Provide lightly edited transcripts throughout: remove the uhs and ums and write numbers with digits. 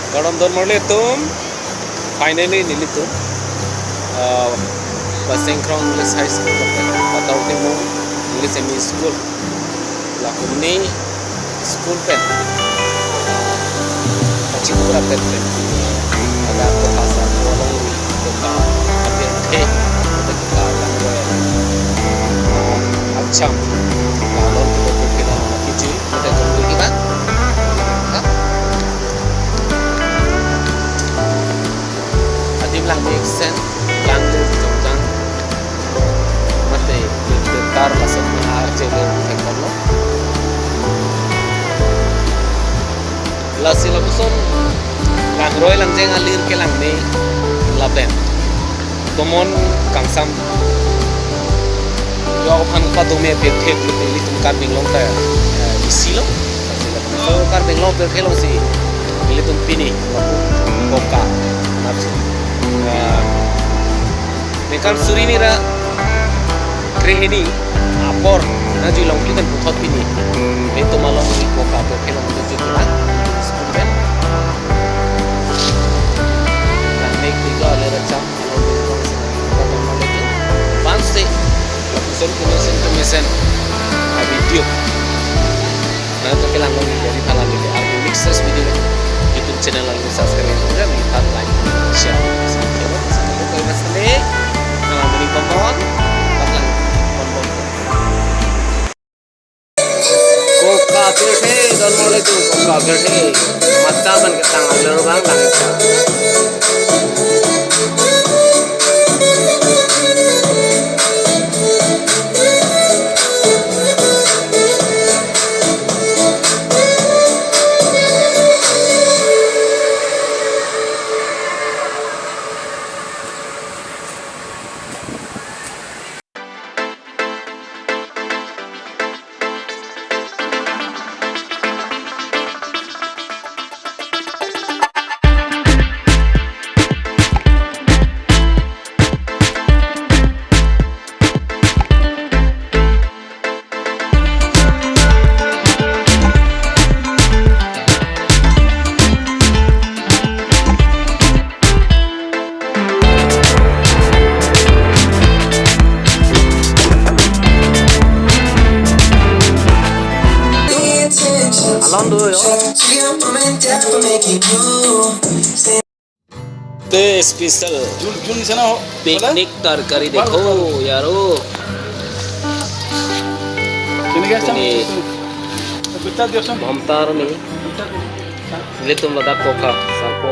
Kadang don morle tum finally nili tum Paseng Krong English High School atau temu English Semi School la umni school pen kacik pura pen ada to khasa bolong to ka apir the to ka langwe acham kalau to kita kici kita tunggu kita adim lang make sense lang tong mate tar la सब आर्चेले फेंकलो lasi labuson lang roy lang jeng alir ke lang ni laben tomon kangsam yo phan ka dome pe thek lu li tum kar binglong ta isilo so kar binglong pe khelong si li tum pini koka napsi mekan surini ra krehini apor na julong kita butot pini itu malam ni koka pe khelong tu juga student dan make tiga oleh racam kalau itu panse lakukan komisen video nah itu kelang lagi dari talan ini aku mixes video YouTube channel lalu subscribe juga lihat like share subscribe sampai jumpa mas tadi kalau beri komen bakal konbon koka pe don mole tu koka pe macam ban ke tang alur bang lang तो special picnic तरकारी देखो यारो भमतार नहीं ले तुम लदा कोका साको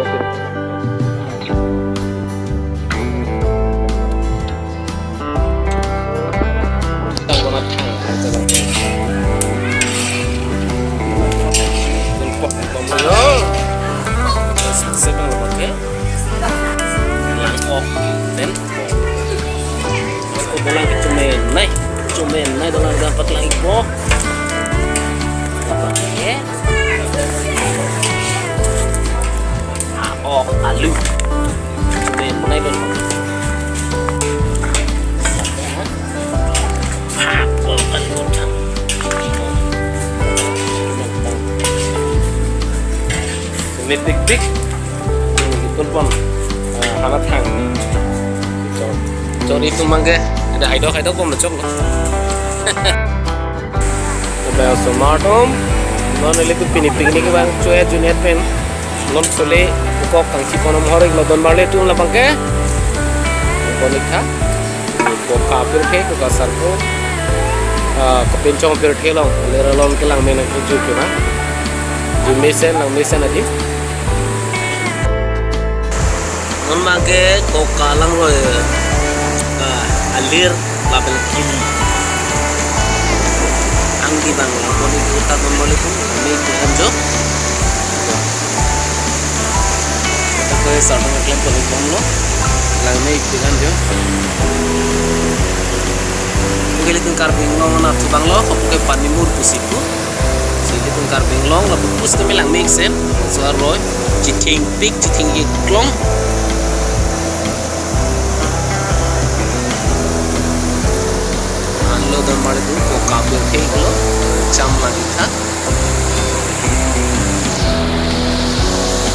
Bolang cumen naik dalam dapat lagi boh oh alu cumen naik dalam oh alu ini tik itu pun hangat hang Sorry itu mangga ada haidok pun macam lo. Udah smartom, non itu piknik bang cuy junior pen, non sole kok kangsi konom horek lo don barle tu lah bangke, konik ha, kok kapir ke kok kasar ko, kepencong pir ke lo, lera lom ke lang mena kuju ke bang, lang mesen aja. Non mangke kok kalang lo alir label kili anggi bang laponi kita kembali pun kami anjo kita ke sarang klaim to bang lo lang mai tigan jo ngeli tun karbing long na tu bang lo ko ke panimur pusiku sili tun karbing long la pus kami lang mix sen so roy chiting pik chiting klong dan mari tu ko kabel ke lo cham lagi tha